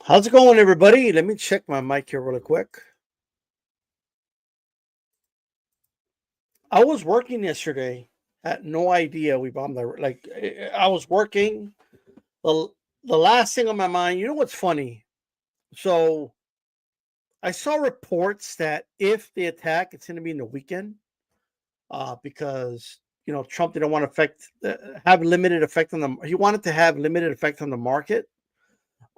How's it going, everybody? Let me check my mic here really quick. I was working yesterday. Had no idea we bombed the I was working. The the last thing on my mind. You know what's funny? So I saw reports that if they attack, it's going to be in the weekend. Because Trump didn't want to have limited effect on the. He wanted to have limited effect on the market.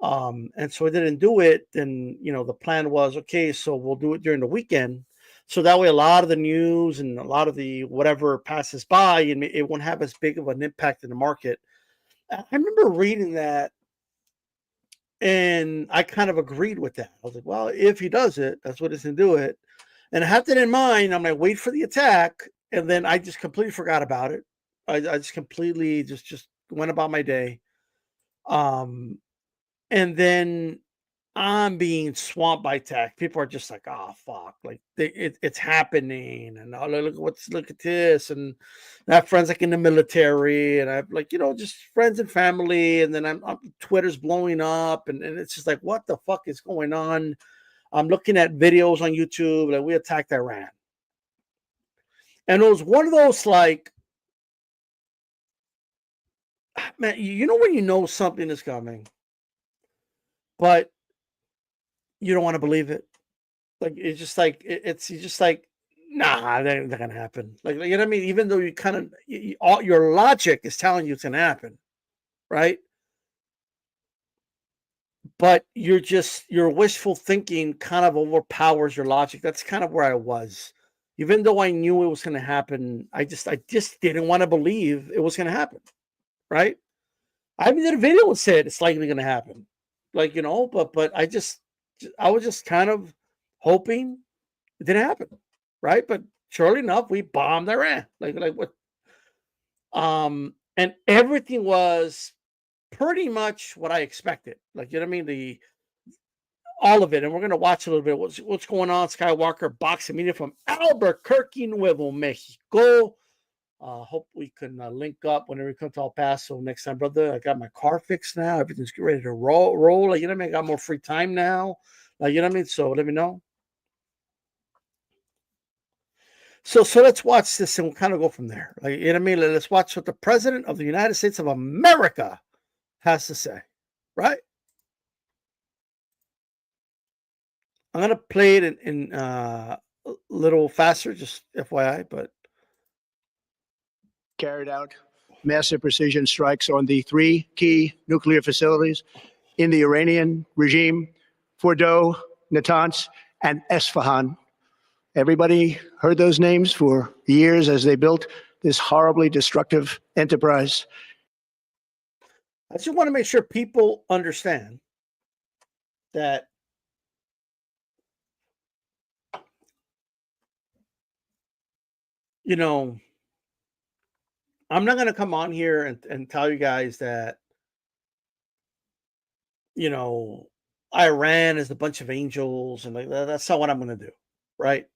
And so I didn't do it. Then, the plan was, okay, so we'll do it during the weekend. So that way, a lot of the news and a lot of the whatever passes by, and it won't have as big of an impact in the market. I remember reading that, and I kind of agreed with that. I was like, well, if he does it, that's what he's going to do it. And I had that in mind. I'm going to wait for the attack. And then I just completely forgot about it. I just completely just went about my day. And then I'm being swamped by tech. People are just like, "Oh fuck!" Like it's happening, and look at this, and I have friends like in the military, and I have just friends and family, and then Twitter's blowing up, and it's just like, what the fuck is going on? I'm looking at videos on YouTube, like we attacked Iran, and it was one of those like, man, when you know something is coming, but you don't want to believe it. Like it's just like it's you're just like, nah, that ain't gonna happen. Like you know what I mean? Even though you kind of all your logic is telling you it's gonna happen, right? But your wishful thinking kind of overpowers your logic. That's kind of where I was. Even though I knew it was gonna happen, I just didn't want to believe it was gonna happen, right? I even did a video that said it's likely gonna happen. But I was just kind of hoping it didn't happen, right? But surely enough, we bombed Iran. Like what? And everything was pretty much what I expected. Like you know what I mean? The All of it, and we're gonna watch a little bit. What's going on? Skywalker boxing media from Albuquerque, Nuevo Mexico. Hope we can link up whenever we come to El Paso next time, brother. I got my car fixed now. Everything's ready to roll. Like, you know what I mean? I got more free time now. Like, you know what I mean? So let me know. So let's watch this and we'll kind of go from there. Like, you know what I mean? Let's watch what the President of the United States of America has to say, right? I'm gonna play it in a little faster, just FYI. But carried out massive precision strikes on the three key nuclear facilities in the Iranian regime: Fordow, Natanz, and Esfahan. Everybody heard those names for years as they built this horribly destructive enterprise. I just want to make sure people understand that I'm not going to come on here and tell you guys that Iran is a bunch of angels and like that's not what I'm going to do, right?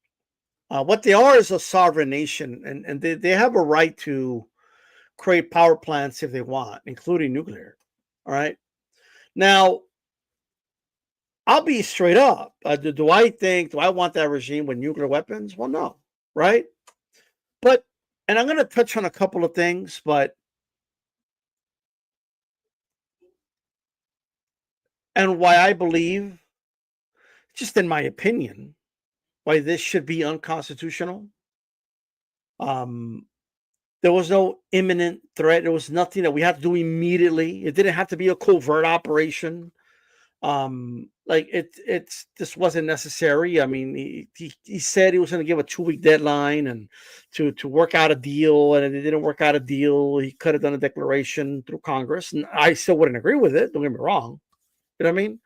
What they are is a sovereign nation, and they have a right to create power plants if they want, including nuclear. All right. Now, I'll be straight up. Do I want that regime with nuclear weapons? Well, no, right? But, and I'm going to touch on a couple of things, but, and why I believe, just in my opinion, why this should be unconstitutional. There was no imminent threat. There was nothing that we had to do immediately. It didn't have to be a covert operation. It's this wasn't necessary. I mean, he said he was going to give a 2-week deadline and to work out a deal, and it didn't work out a deal. He could have done a declaration through Congress, and I still wouldn't agree with it. Don't get me wrong. You know what I mean?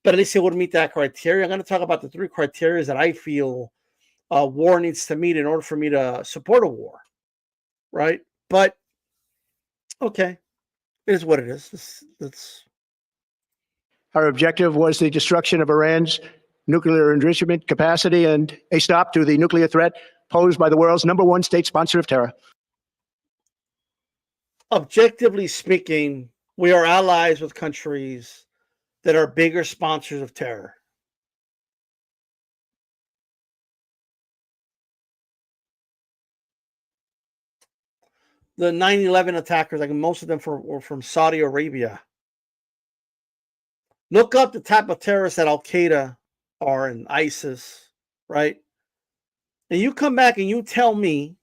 But at least it would meet that criteria. I'm going to talk about the 3 criteria that I feel a war needs to meet in order for me to support a war. Right? But okay, it is what it is. That's Our objective was the destruction of Iran's nuclear enrichment capacity and a stop to the nuclear threat posed by the world's #1 state sponsor of terror. Objectively speaking, we are allies with countries that are bigger sponsors of terror. The 9/11 attackers, like most of them were from Saudi Arabia. Look up the type of terrorists that Al Qaeda are and ISIS, right? And you come back and you tell me,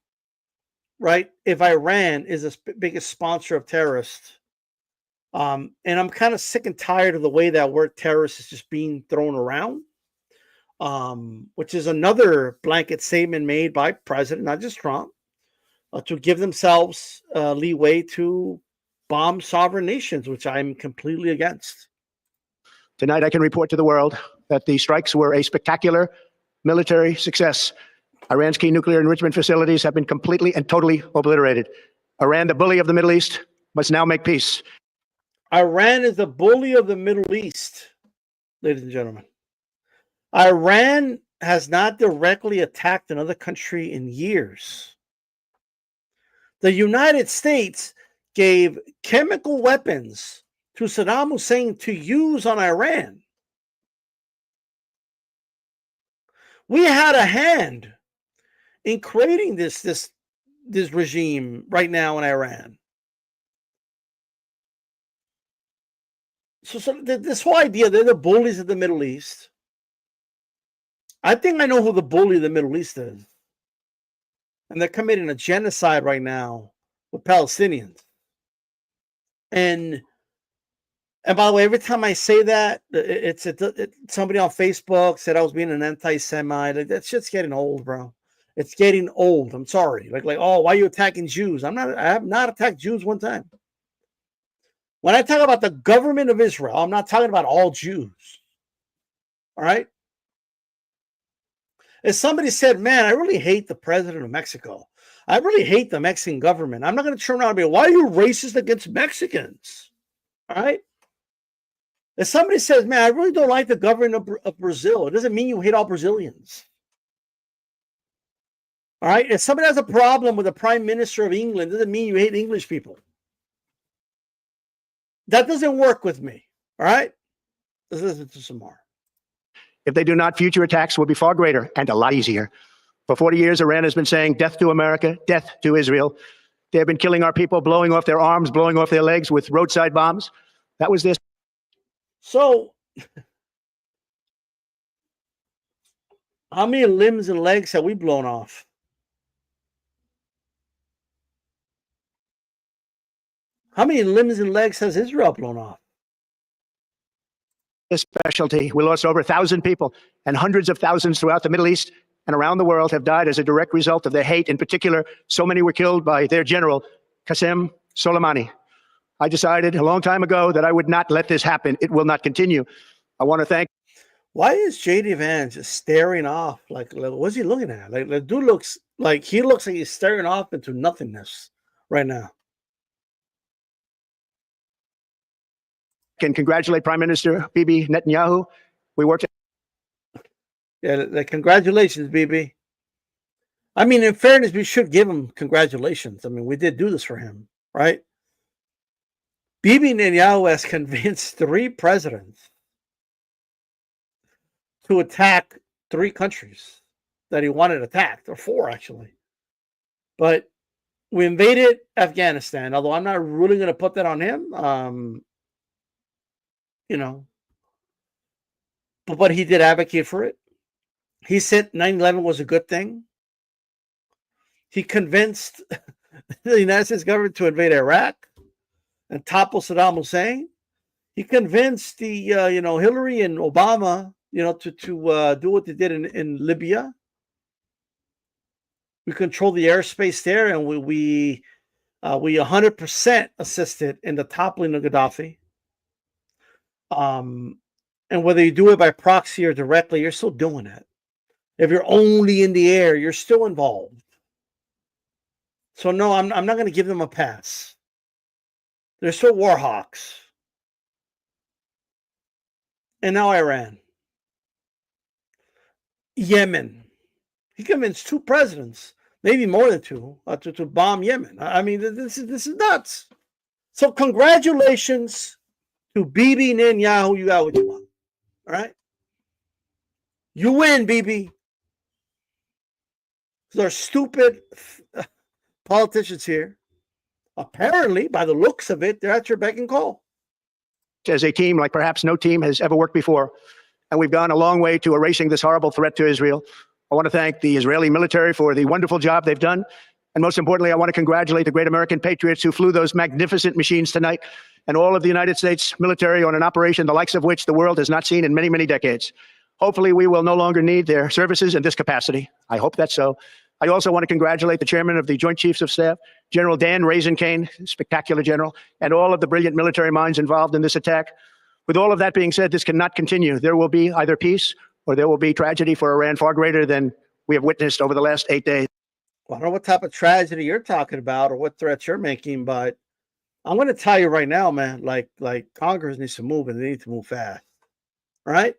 right, if Iran is the biggest sponsor of terrorists. And I'm kind of sick and tired of the way that word terrorist is just being thrown around, which is another blanket statement made by President, not just Trump, to give themselves leeway to bomb sovereign nations, which I'm completely against. Tonight, I can report to the world that the strikes were a spectacular military success. Iran's key nuclear enrichment facilities have been completely and totally obliterated. Iran, the bully of the Middle East, must now make peace. Iran is the bully of the Middle East, ladies and gentlemen. Iran has not directly attacked another country in years. The United States gave chemical weapons to Saddam Hussein to use on Iran. We had a hand in creating this regime right now in Iran. So this whole idea, they're the bullies of the Middle East. I think I know who the bully of the Middle East is. And they're committing a genocide right now with Palestinians. And by the way, every time I say that, somebody on Facebook said I was being an anti-Semite. Like, that shit's getting old, bro. It's getting old. I'm sorry. Like, oh, why are you attacking Jews? I have not attacked Jews one time. When I talk about the government of Israel, I'm not talking about all Jews. All right? As somebody said, man, I really hate the president of Mexico. I really hate the Mexican government. I'm not going to turn around and be, why are you racist against Mexicans? All right? If somebody says, man, I really don't like the government of Brazil, it doesn't mean you hate all Brazilians. All right? If somebody has a problem with the prime minister of England, it doesn't mean you hate English people. That doesn't work with me. All right? Let's listen to some more. If they do not, future attacks will be far greater and a lot easier. For 40 years, Iran has been saying death to America, death to Israel. They have been killing our people, blowing off their arms, blowing off their legs with roadside bombs. That was this. So, how many limbs and legs have we blown off? How many limbs and legs has Israel blown off? This specialty. We lost over 1,000 people, and hundreds of thousands throughout the Middle East and around the world have died as a direct result of their hate. In particular, so many were killed by their general, Qasem Soleimani. I decided a long time ago that I would not let this happen. It will not continue. I want to thank. Why is J.D. Vance just staring off? Like, what's he looking at? Like, the dude looks like he's staring off into nothingness right now. Can congratulate Prime Minister Bibi Netanyahu. We worked. Yeah, congratulations, Bibi. I mean, in fairness, we should give him congratulations. I mean, we did do this for him, right? Bibi Netanyahu has convinced 3 presidents to attack 3 countries that he wanted attacked, or 4 actually. But we invaded Afghanistan, although I'm not really going to put that on him. You know, but he did advocate for it. He said 9/11 was a good thing. He convinced the United States government to invade Iraq and topple Saddam Hussein. He convinced the Hillary and Obama to do what they did in Libya. We control the airspace there, and we 100% assisted in the toppling of Gaddafi. And whether you do it by proxy or directly, you're still doing it. If you're only in the air, you're still involved. So no, I'm not going to give them a pass. They're still war hawks. And now Iran. Yemen. He convinced 2 presidents, maybe more than 2, to bomb Yemen. I mean, this is nuts. So congratulations to Bibi Netanyahu, you got what you want. All right? You win, Bibi. There's stupid politicians here. Apparently, by the looks of it, they're at your beck and call. As a team like perhaps no team has ever worked before. And we've gone a long way to erasing this horrible threat to Israel. I want to thank the Israeli military for the wonderful job they've done. And most importantly, I want to congratulate the great American patriots who flew those magnificent machines tonight, and all of the United States military on an operation the likes of which the world has not seen in many, many decades. Hopefully, we will no longer need their services in this capacity. I hope that's so. I also want to congratulate the chairman of the Joint Chiefs of Staff, General Dan Raisin-Kane, spectacular general, and all of the brilliant military minds involved in this attack. With all of that being said, this cannot continue. There will be either peace or there will be tragedy for Iran far greater than we have witnessed over the last 8 days. Well, I don't know what type of tragedy you're talking about or what threats you're making, but I'm going to tell you right now, man, like Congress needs to move, and they need to move fast. All right?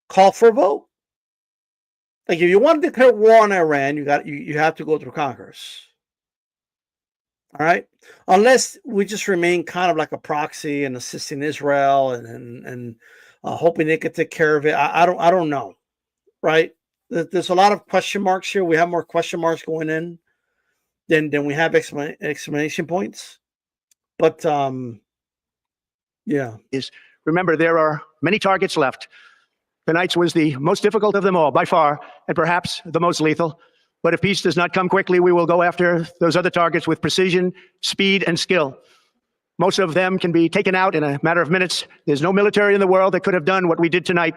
Call for a vote. Like, if you want to declare war on Iran, you have to go through Congress. All right? Unless we just remain kind of like a proxy and assisting Israel and hoping they could take care of it. I don't know. Right? There's a lot of question marks here. We have more question marks going in than we have exclamation points. But yeah. Remember, there are many targets left. Tonight's was the most difficult of them all, by far, and perhaps the most lethal. But if peace does not come quickly, we will go after those other targets with precision, speed, and skill. Most of them can be taken out in a matter of minutes. There's no military in the world that could have done what we did tonight.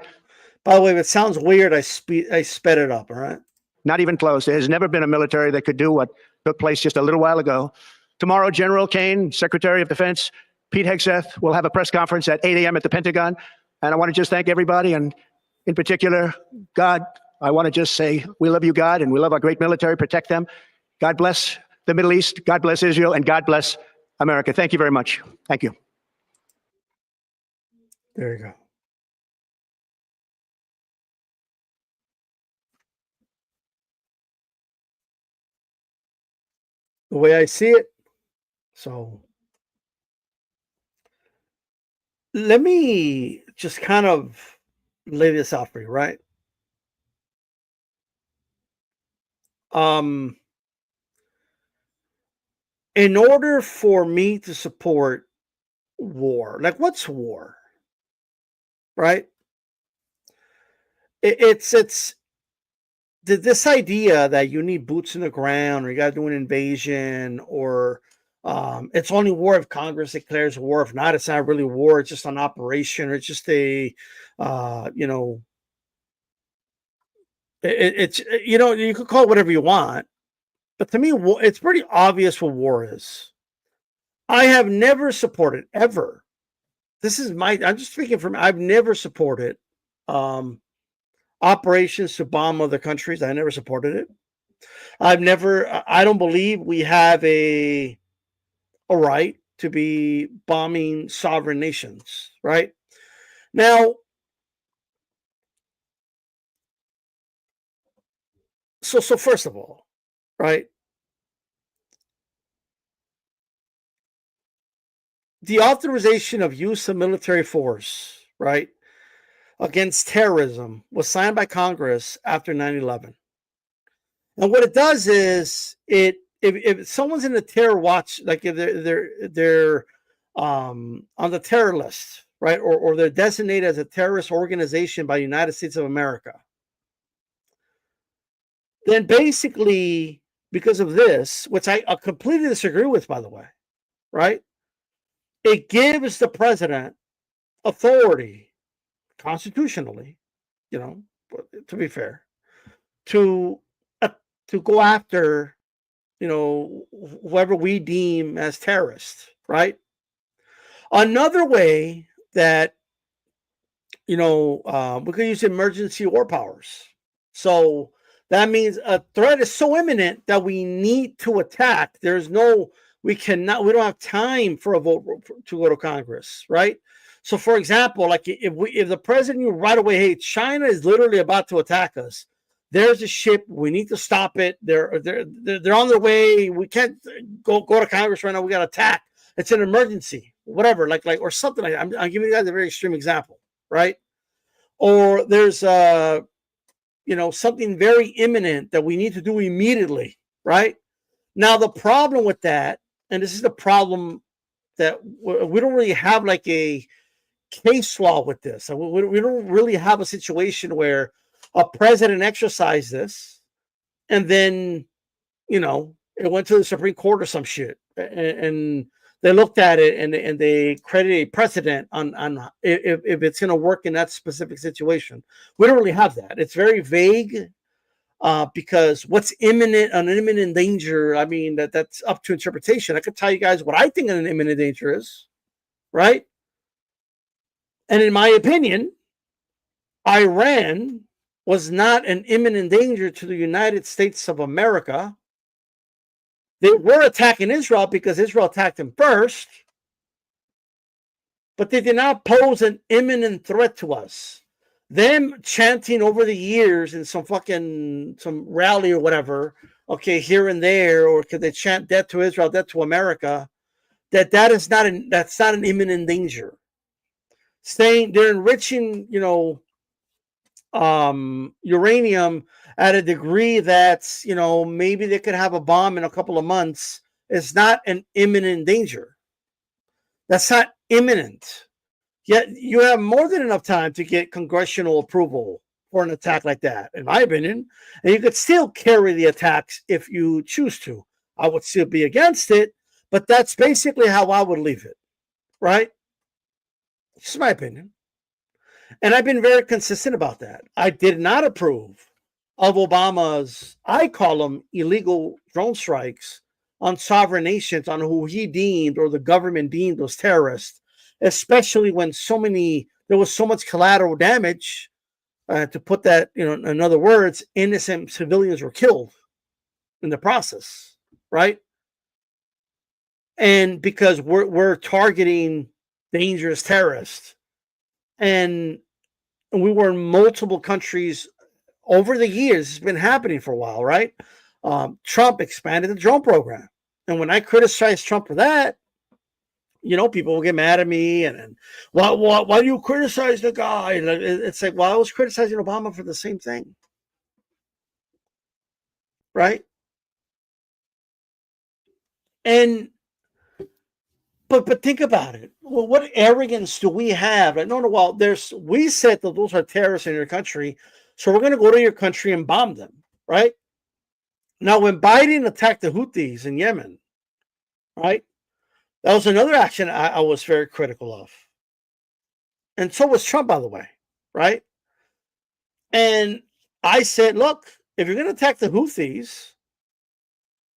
By the way, if it sounds weird, I sped it up, all right? Not even close. There has never been a military that could do what took place just a little while ago. Tomorrow, General Kane, Secretary of Defense, Pete Hegseth will have a press conference at 8 a.m. at the Pentagon. And I want to just thank everybody, and in particular, God. I want to just say we love you, God, and we love our great military. Protect them. God bless the Middle East. God bless Israel, and God bless America. Thank you very much. Thank you. There you go. The way I see it. So let me just kind of lay this out for you, right? In order for me to support war, like, what's war? Right? It's this idea that you need boots in the ground, or you got to do an invasion, or it's only war if Congress declares war. If not, it's not really war. It's just an operation, or it's just a, it's you could call it whatever you want. But to me, it's pretty obvious what war is. I have never supported, ever. I'm just speaking from, I've never supported operations to bomb other countries. I never supported it. I don't believe we have a right to be bombing sovereign nations, right? Now, so first of all, right? The authorization of use of military force, right, against terrorism was signed by Congress after 9/11. And what it does is if someone's in the terror watch, like if they're on the terror list, right, or they're designated as a terrorist organization by the United States of America, then basically, because of this, which I completely disagree with, by the way, right, it gives the president authority constitutionally, to be fair, to go after, whoever we deem as terrorists, right? Another way that, we could use emergency war powers. So that means a threat is so imminent that we need to attack. We don't have time for a vote to go to Congress, right? So, for example, like if the president knew right away, hey, China is literally about to attack us. There's a ship. We need to stop it. They're on their way. We can't go to Congress right now. We got to attack. It's an emergency, whatever, or something like that. I'm giving you guys a very extreme example, right? Or there's something very imminent that we need to do immediately, right? Now the problem with that, and this is the problem, that we don't really have like a case law with this. We don't really have a situation where a president exercised this and then, it went to the Supreme Court or some shit, and they looked at it and they credited a precedent on if it's going to work in that specific situation. We don't really have that. It's very vague, because what's imminent, an imminent danger, I mean, that's up to interpretation. I could tell you guys what I think an imminent danger is, right? And in my opinion, Iran was not an imminent danger to the United States of America. They were attacking Israel because Israel attacked them first, but they did not pose an imminent threat to us. Them chanting over the years in some rally or whatever, okay, here and there, or could they chant death to Israel, death to America, that's not an imminent danger. Saying they're enriching, uranium at a degree that's, maybe they could have a bomb in a couple of months, is not an imminent danger. That's not imminent. Yet you have more than enough time to get congressional approval for an attack like that, in my opinion. And you could still carry the attacks if you choose to. I would still be against it, but that's basically how I would leave it, right? It's my opinion. And I've been very consistent about that. I did not approve of Obama's, I call them illegal drone strikes on sovereign nations, on who he deemed or the government deemed was terrorists, especially when there was so much collateral damage. To put that, in other words, innocent civilians were killed in the process, right? And because we're targeting dangerous terrorists, and we were in multiple countries over the years. It's been happening for a while, right? Trump expanded the drone program, and when I criticize Trump for that, people will get mad at me, and why do you criticize the guy? And it's like, well, I was criticizing Obama for the same thing, right? And but think about it. Well, what arrogance do we have? Like, no, well, we said that those are terrorists in your country, so we're going to go to your country and bomb them, right? Now, when Biden attacked the Houthis in Yemen, right, that was another action I was very critical of. And so was Trump, by the way, right? And I said, look, if you're going to attack the Houthis,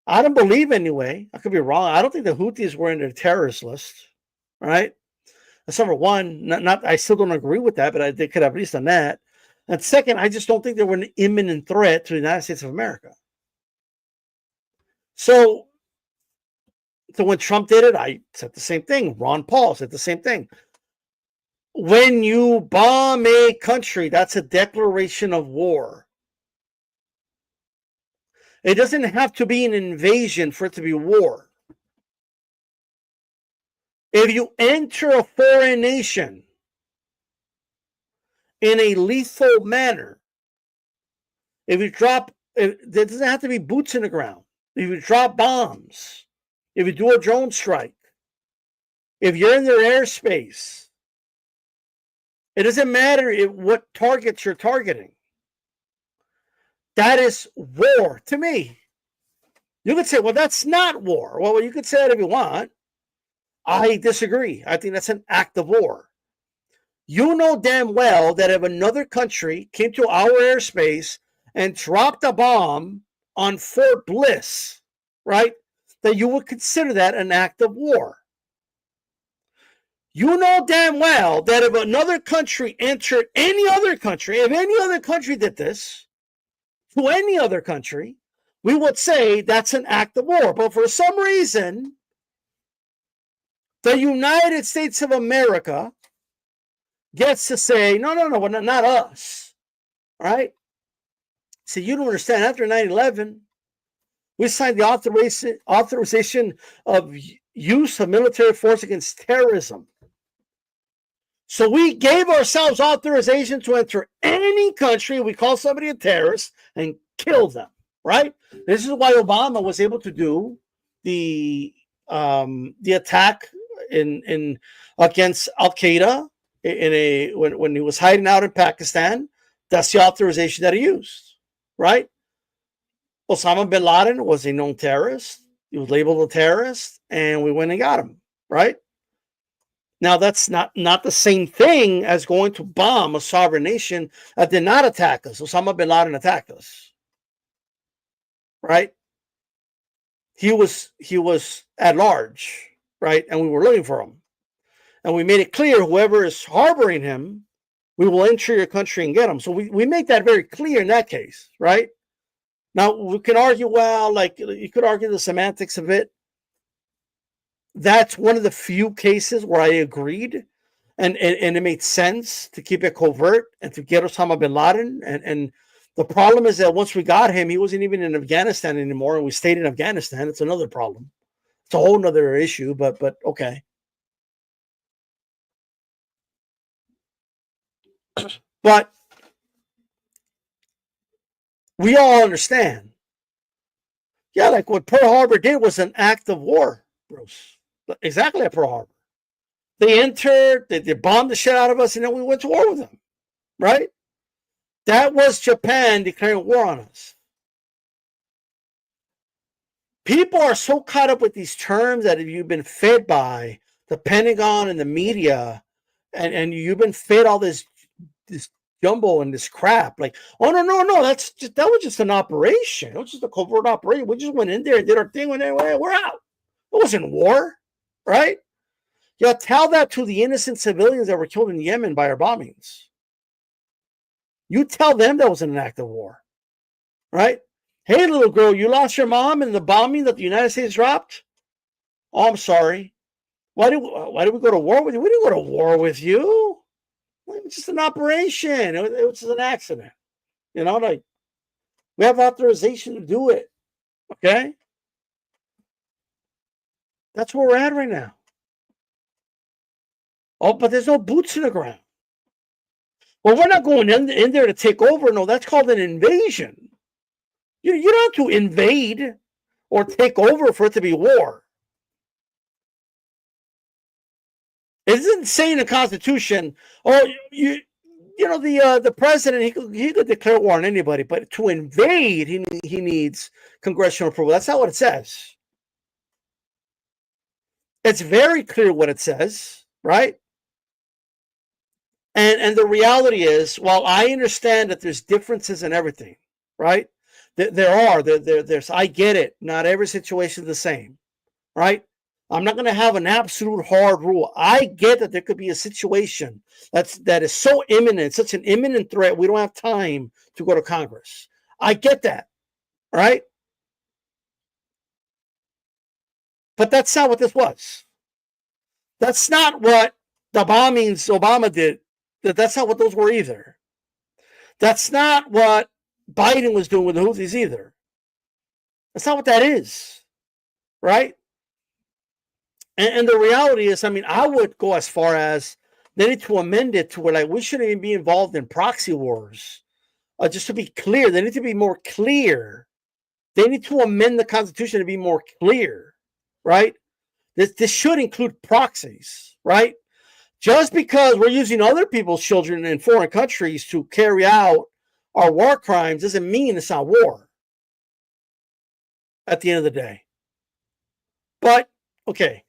I don't believe anyway. I could be wrong. I don't think the Houthis were in the terrorist list, right? That's number one. I still don't agree with that, but they could have at least done that. And second, I just don't think they were an imminent threat to the United States of America. So when Trump did it, I said the same thing. Ron Paul said the same thing. When you bomb a country, that's a declaration of war. It doesn't have to be an invasion for it to be war. If you enter a foreign nation in a lethal manner, there doesn't have to be boots in the ground. If you drop bombs, if you do a drone strike, if you're in their airspace, it doesn't matter what targets you're targeting. That is war to me. You could say, well, that's not war. Well, you could say that if you want. I disagree. I think that's an act of war. You know damn well that if another country came to our airspace and dropped a bomb on Fort Bliss, right, that you would consider that an act of war. You know damn well that if another country entered any other country, if any other country did this to any other country, we would say that's an act of war. But for some reason, the United States of America gets to say, no, not us. All right? So you don't understand. After 9/11, we signed the authorization of use of military force against terrorism. So we gave ourselves authorization to enter any country. We call somebody a terrorist and kill them, right? This is why Obama was able to do the attack in against Al Qaeda when he was hiding out in Pakistan. That's the authorization that he used, right? Osama bin Laden was a known terrorist. He was labeled a terrorist, and we went and got him, right? Now, that's not the same thing as going to bomb a sovereign nation that did not attack us. Osama bin Laden attacked us, right? He was at large, right? And we were looking for him. And we made it clear, whoever is harboring him, we will enter your country and get him. So we make that very clear in that case, right? Now, we can argue, well, like you could argue the semantics of it. That's one of the few cases where I agreed and it made sense to keep it covert and to get Osama bin Laden. And the problem is that once we got him, he wasn't even in Afghanistan anymore, and we stayed in Afghanistan. It's another problem. It's a whole nother issue, but okay. But we all understand. Yeah, like what Pearl Harbor did was an act of war, Bruce. Exactly at Pearl Harbor. They entered, they bombed the shit out of us, and then we went to war with them, right? That was Japan declaring war on us. People are so caught up with these terms that if you've been fed by the Pentagon and the media, and you've been fed all this jumbo and this crap, like, oh no, that was just an operation. It was just a covert operation. We just went in there and did our thing. We're out. It wasn't war, right? Yeah, tell that to the innocent civilians that were killed in Yemen by our bombings. You tell them that was an act of war, right? Hey, little girl, you lost your mom in the bombing that the United States dropped? Oh, I'm sorry. Why did we go to war with you? We didn't go to war with you. It was just an operation. It was just an accident. You know, like, we have authorization to do it. Okay? That's where we're at right now. Oh, but there's no boots in the ground. Well, we're not going in there to take over. No, that's called an invasion. You don't have to invade or take over for it to be war. It doesn't say in the Constitution, oh, the president, he could declare war on anybody, but to invade, he needs congressional approval. That's not what it says. It's very clear what it says, right? And the reality is, while I understand that there's differences in everything, right? There's I get it. Not every situation is the same, right? I'm not going to have an absolute hard rule. I get that there could be a situation that is so imminent, such an imminent threat, we don't have time to go to Congress. I get that, right? But that's not what this was. That's not what the bombings Obama did. That's not what those were either. That's not what Biden was doing with the Houthis either. That's not what that is, right? And the reality is, I mean, I would go as far as they need to amend it to where, like, we shouldn't even be involved in proxy wars. Just to be clear, they need to be more clear. They need to amend the Constitution to be more clear, right? This should include proxies, right? Just because we're using other people's children in foreign countries to carry out our war crimes doesn't mean it's not war at the end of the day. But, okay,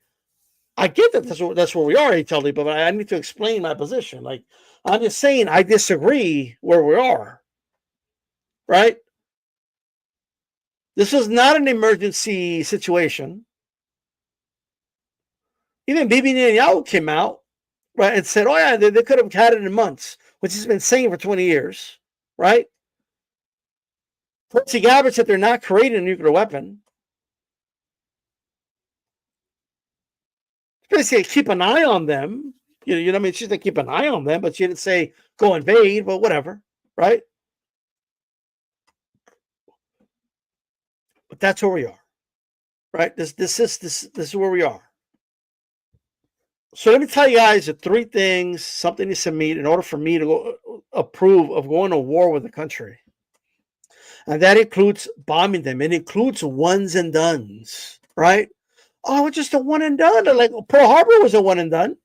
I get that that's where we are, HLD, but I need to explain my position. Like, I'm just saying I disagree where we are, right? This is not an emergency situation. Even Bibi Netanyahu came out, right, and said, oh, yeah, they could have had it in months, which he's been saying for 20 years, right? Tulsi Gabbard said they're not creating a nuclear weapon. Basically, keep an eye on them. You know what I mean? She said keep an eye on them, but she didn't say go invade, but whatever, right? But that's where we are, right? This is where we are. So let me tell you guys the three things something needs to meet in order for me to approve of going to war with the country. And that includes bombing them. It includes ones and dones, right? Oh, it's just a one and done. They're like, Pearl Harbor was a one and done.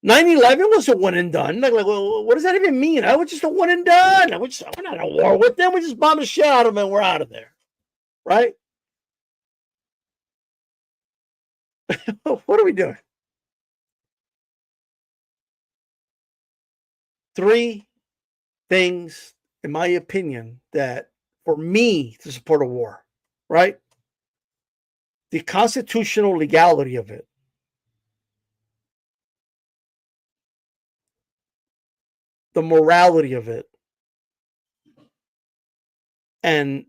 9/11 was a one and done. Like, well, what does that even mean? I was just a one and done. We're not at war with them. We just bomb the shit out of them and we're out of there, right? What are we doing? Three things, in my opinion, that for me to support a war, right? The constitutional legality of it. The morality of it. And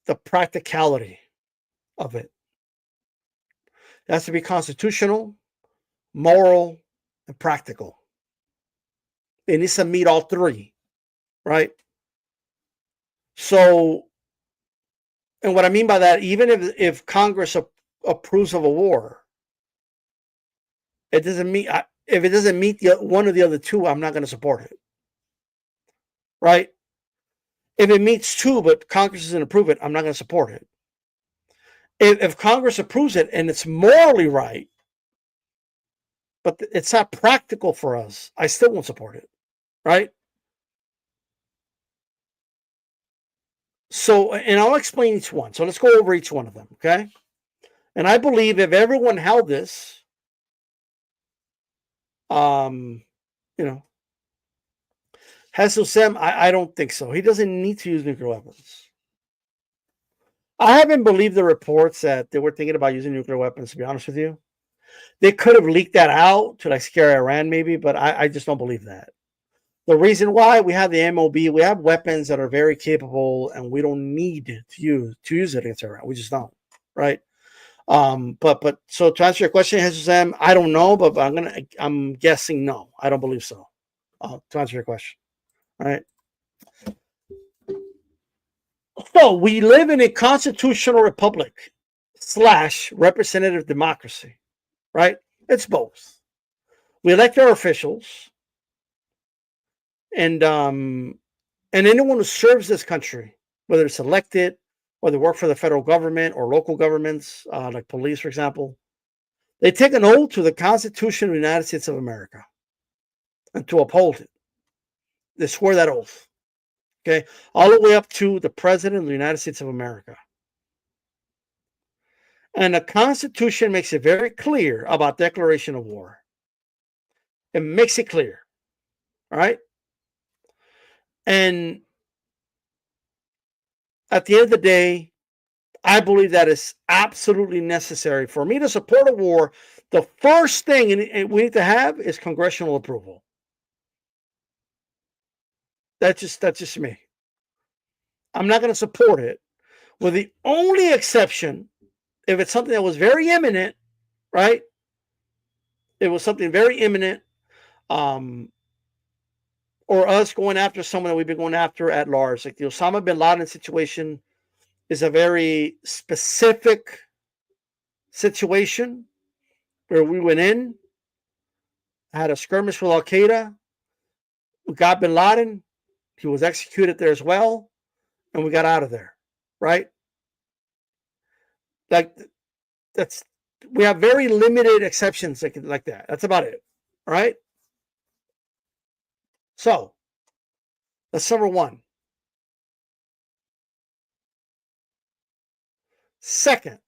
the practicality of it. It has to be constitutional, moral, and practical. It needs to meet all three, right? So, and what I mean by that, even if Congress approves of a war, it doesn't mean, if it doesn't meet one of the other two, I'm not going to support it, right? If it meets two, but Congress doesn't approve it, I'm not going to support it. If Congress approves it and it's morally right, but it's not practical for us, I still won't support it, right? So, and I'll explain each one. So let's go over each one of them, okay? And I believe if everyone held this, Jesus M, I don't think so. He doesn't need to use nuclear weapons. I haven't believed the reports that they were thinking about using nuclear weapons, to be honest with you. They could have leaked that out to like scare Iran maybe, but I just don't believe that. The reason why we have the MOB, we have weapons that are very capable and we don't need to use it against Iran. We just don't, right? But so to answer your question, Jesus M, I don't know, but I'm guessing no. I don't believe so. To answer your question. All right. So we live in a constitutional republic / representative democracy, right? It's both. We elect our officials, and anyone who serves this country, whether it's elected or they work for the federal government or local governments, like police, for example, they take an oath to the Constitution of the United States of America and to uphold it. They swear that oath. Okay, all the way up to the President of the United States of America. And the Constitution makes it very clear about declaration of war. It makes it clear. All right. And at the end of the day, I believe that is absolutely necessary for me to support a war. The first thing we need to have is congressional approval. That's just me. I'm not going to support it, with the only exception if it's something that was very imminent, right? It was something very imminent, or us going after someone that we've been going after at large. Like the Osama bin Laden situation is a very specific situation where we went in, had a skirmish with Al Qaeda, we got bin Laden, he was executed there as well, and we got out of there, right? Like we have very limited exceptions like that. That's about it, all right? So that's number one. Second,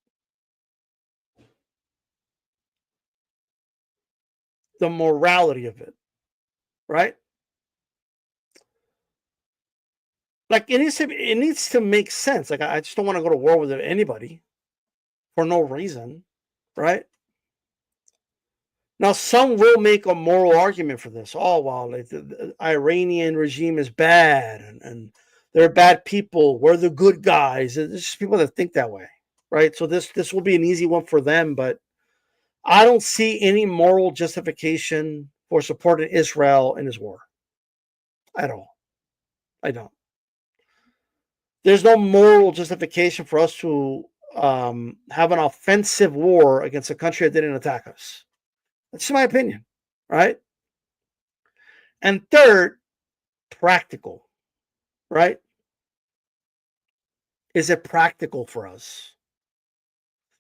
the morality of it, right? Like it needs to make sense. Like I just don't want to go to war with anybody for no reason, right? Now, some will make a moral argument for this. Oh, well, like the Iranian regime is bad and they're bad people. We're the good guys. There's just people that think that way, right? So this will be an easy one for them, but I don't see any moral justification for supporting Israel in this war at all. I don't. There's no moral justification for us to have an offensive war against a country that didn't attack us. That's my opinion, right? And third, practical, right? Is it practical for us?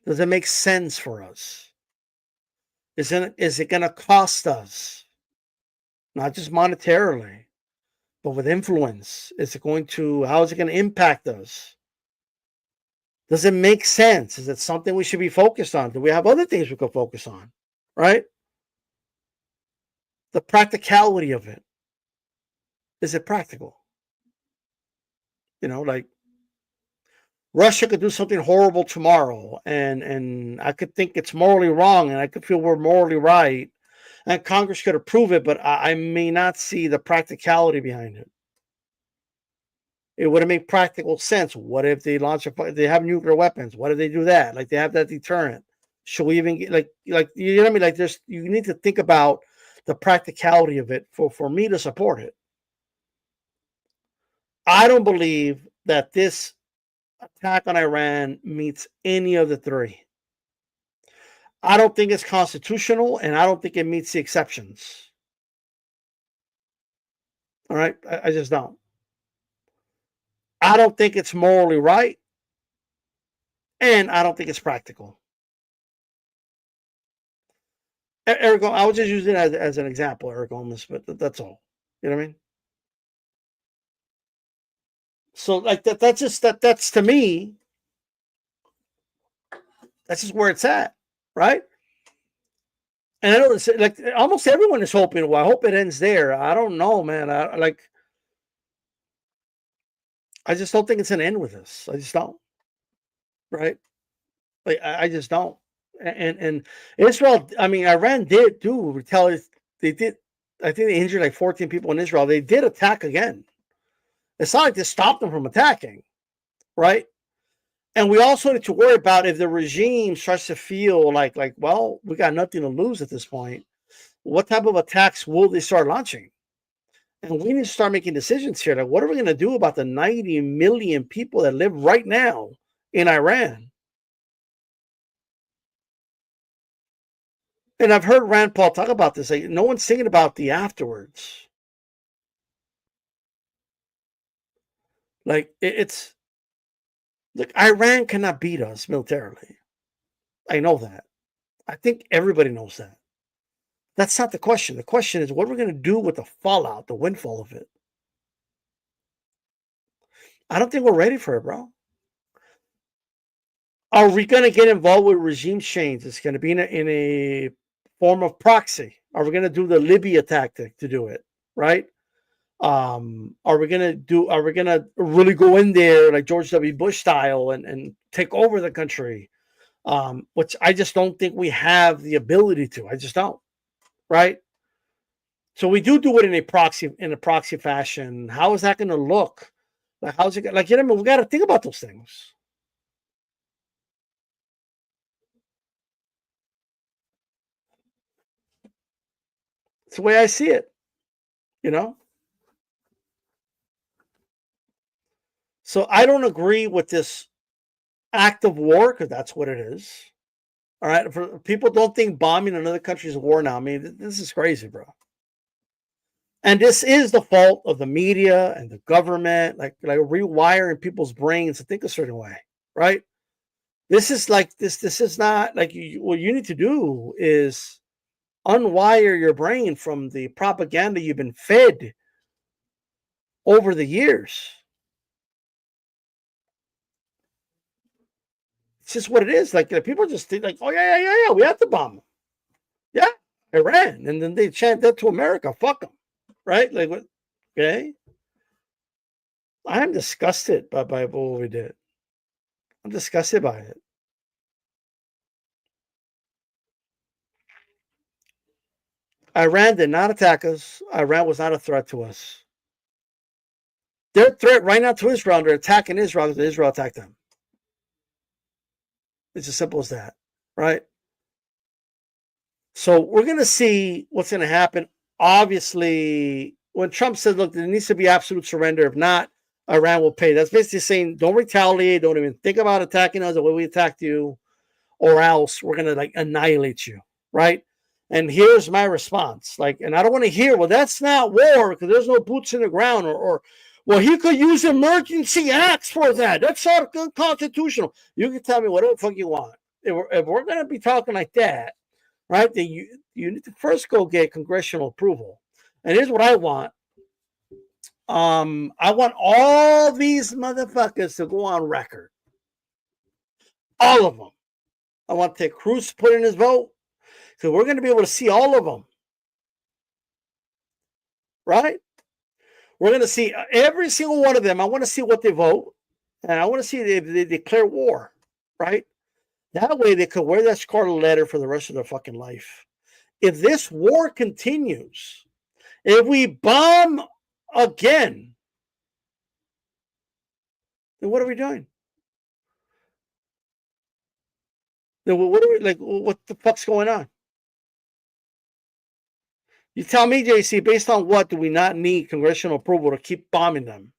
Does it make sense for us? Is it going to cost us, not just monetarily, but with influence? How is it going to impact us? Does it make sense? Is it something we should be focused on? Do we have other things we could focus on, right? The practicality of it. Is it practical? Like Russia could do something horrible tomorrow, and I could think it's morally wrong, and I could feel we're morally right, and Congress could approve it, but I may not see the practicality behind it. It wouldn't make practical sense. What if they they have nuclear weapons? What if they do that? Like, they have that deterrent. Should we even get like you know what I mean? Like, you need to think about the practicality of it for me to support it. I don't believe that this attack on Iran meets any of the three. I don't think it's constitutional, and I don't think it meets the exceptions. All right? I just don't. I don't think it's morally right, and I don't think it's practical. Eric, I was just using it as an example, Eric Holmes, but that's all. You know what I mean? So, like, that's to me, that's just where it's at, right? And I know it's like almost everyone is hoping. Well, I hope it ends there. I don't know, man. I just don't think it's an end with this. I just don't. Right? Like, I just don't. And Israel, I mean, Iran did do retaliate. They did. I think they injured like 14 people in Israel. They did attack again. It's not like this stopped them from attacking, right? And we also need to worry about if the regime starts to feel like, well, we got nothing to lose at this point. What type of attacks will they start launching? And we need to start making decisions here. Like, what are we going to do about the 90 million people that live right now in Iran? And I've heard Rand Paul talk about this. Like, no one's thinking about the afterwards. Like, it's look, Iran cannot beat us militarily. I know that. I think everybody knows that. That's not the question. The question is, what are we going to do with the fallout, the windfall of it? I don't think we're ready for it, bro. Are we going to get involved with regime change? It's going to be in a form of proxy. Are we going to do the Libya tactic to do it? Right? Are we going to really go in there like George W. Bush style and take over the country? Which I just don't think we have the ability to. I just don't. Right? So we do it in a proxy fashion. How is that going to look? Like, how's it like? You know, we got to think about those things. It's the way I see it. You know. So I don't agree with this act of war because that's what it is. All right. For people don't think bombing another country is a war now. I mean, this is crazy, bro. And this is the fault of the media and the government, like rewiring people's brains to think a certain way, right? This is like this. This is not like what you need to do is unwire your brain from the propaganda you've been fed over the years. It's just what it is. Like, people just think like, oh yeah, we have to bomb them. Yeah, Iran, and then they chant that to America. Fuck them, right? Like, what? Okay, I'm disgusted by what we did. I'm disgusted by it. Iran did not attack us. Iran was not a threat to us. They're a threat right now to Israel. They're attacking Israel because Israel attacked them. It's as simple as that, right? So we're going to see what's going to happen. Obviously, when Trump said, look, there needs to be absolute surrender. If not, Iran will pay. That's basically saying don't retaliate, don't even think about attacking us the way we attacked you, or else we're gonna like annihilate you, right? And here's my response. Like, and I don't want to hear, well, that's not war because there's no boots in the ground, or well, he could use emergency acts for that. That's not unconstitutional. You can tell me whatever the fuck you want. If we're gonna be talking like that, right? Then you need to first go get congressional approval. And here's what I want. I want all these motherfuckers to go on record. All of them. I want Ted Cruz to put in his vote. So we're going to be able to see all of them. Right? We're going to see every single one of them. I want to see what they vote. And I want to see if they declare war. Right? That way they could wear that scarlet letter for the rest of their fucking life. If this war continues, if we bomb again, then what are we doing? Then what are we like? What the fuck's going on? You tell me, JC, based on what do we not need congressional approval to keep bombing them?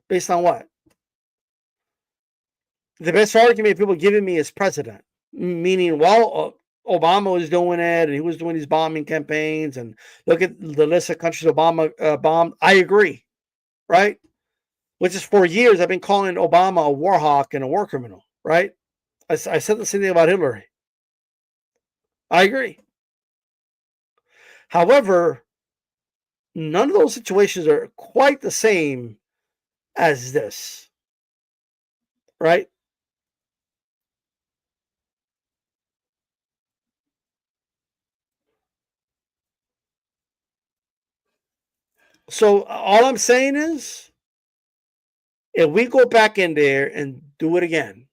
Based on what? The best argument people giving me is president, meaning, well, Obama was doing it and he was doing these bombing campaigns, and look at the list of countries Obama bombed. I agree, right? Which is for years I've been calling Obama a war hawk and a war criminal, right? I said the same thing about Hillary. I agree. However, none of those situations are quite the same as this, right? So all I'm saying is, if we go back in there and do it again,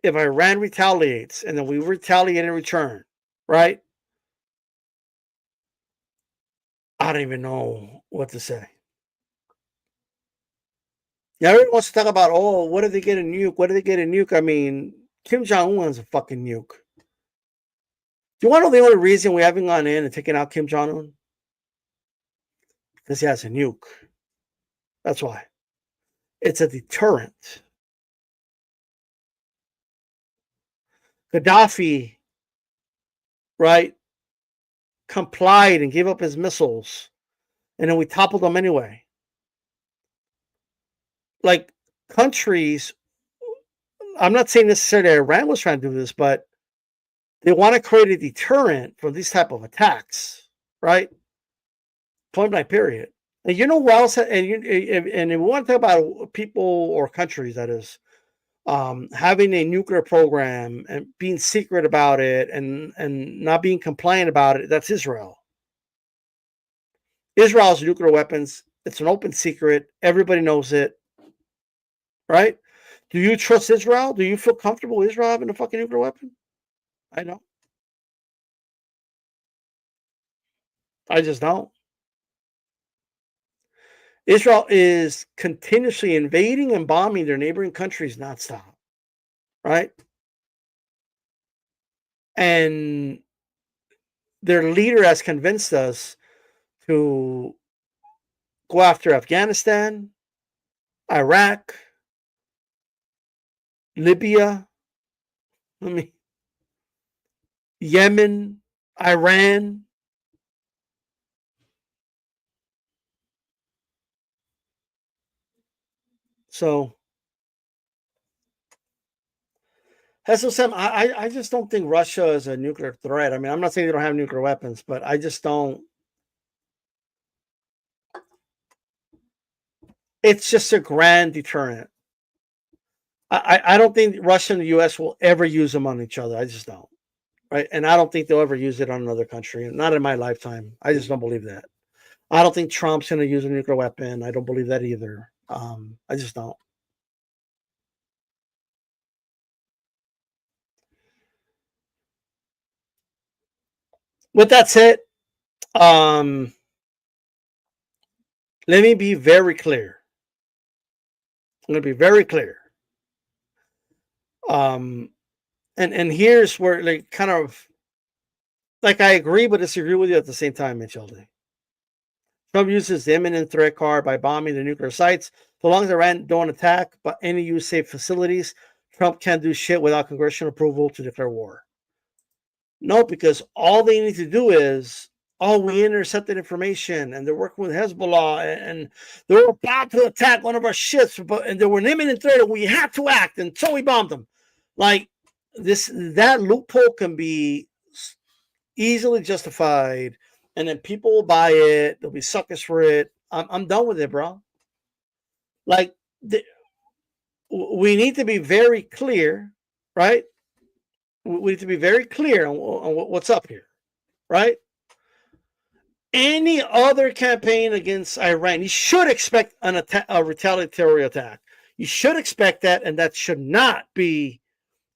if Iran retaliates and then we retaliate in return, right? I don't even know what to say. Yeah, everyone wants to talk about, oh, what did they get a nuke? What did they get a nuke? I mean, Kim Jong-un has a fucking nuke. Do you want to know the only reason we haven't gone in and taken out Kim Jong-un? Because he has a nuke. That's why. It's a deterrent. Gaddafi, right, complied and gave up his missiles, and then we toppled them anyway. Like, countries, I'm not saying necessarily Iran was trying to do this, but they want to create a deterrent from these type of attacks, right? Point blank, period. And you know what else? And if we want to talk about people or countries, that is, having a nuclear program and being secret about it and not being compliant about it, that's Israel. Israel has nuclear weapons. It's an open secret. Everybody knows it, right? Do you trust Israel? Do you feel comfortable with Israel having a fucking nuclear weapon? I don't. I just don't. Israel is continuously invading and bombing their neighboring countries nonstop, right? And their leader has convinced us to go after Afghanistan, Iraq, Libya, Yemen, Iran. So, Sam, I just don't think Russia is a nuclear threat. I mean, I'm not saying they don't have nuclear weapons, but I just don't. It's just a grand deterrent. I don't think Russia and the U.S. will ever use them on each other. I just don't. Right. And I don't think they'll ever use it on another country. Not in my lifetime. I just don't believe that. I don't think Trump's going to use a nuclear weapon. I don't believe that either. I just don't. With that said, let me be very clear. I'm going to be very clear. And here's where, like, kind of, like, I agree but disagree with you at the same time, Mitchell. Trump uses the imminent threat card by bombing the nuclear sites. So long as Iran don't attack but any use-safe facilities, Trump can't do shit without congressional approval to declare war. No, because all they need to do is, oh, we intercepted information and they're working with Hezbollah and they're about to attack one of our ships, and they were an imminent threat and we had to act, and so we bombed them. Like that loophole can be easily justified, and then people will buy it. They'll be suckers for it. I'm done with it, bro. Like we need to be very clear, right? We need to be very clear on what's up here, right? Any other campaign against Iran, you should expect a retaliatory attack. You should expect that, and that should not be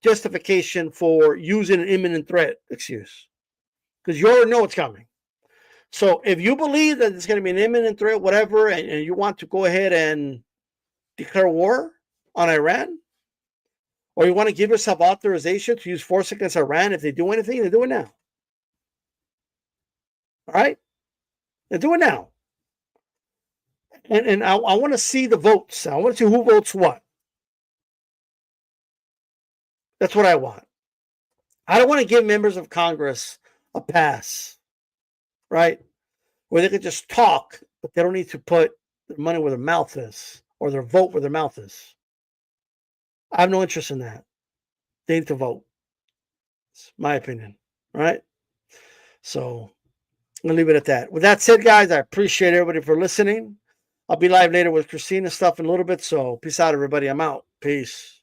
justification for using an imminent threat excuse, because you already know what's coming. So if you believe that it's going to be an imminent threat, whatever, and you want to go ahead and declare war on Iran, or you want to give yourself authorization to use force against Iran if they do anything, they do it now. All right? They do it now. And I want to see the votes. I want to see who votes what. That's what I want. I don't want to give members of Congress a pass, right? Where they could just talk, but they don't need to put their money where their mouth is, or their vote where their mouth is. I have no interest in that. They need to vote. It's my opinion, right? So I'm going to leave it at that. With that said, guys, I appreciate everybody for listening. I'll be live later with Christina stuff in a little bit. So peace out, everybody. I'm out. Peace.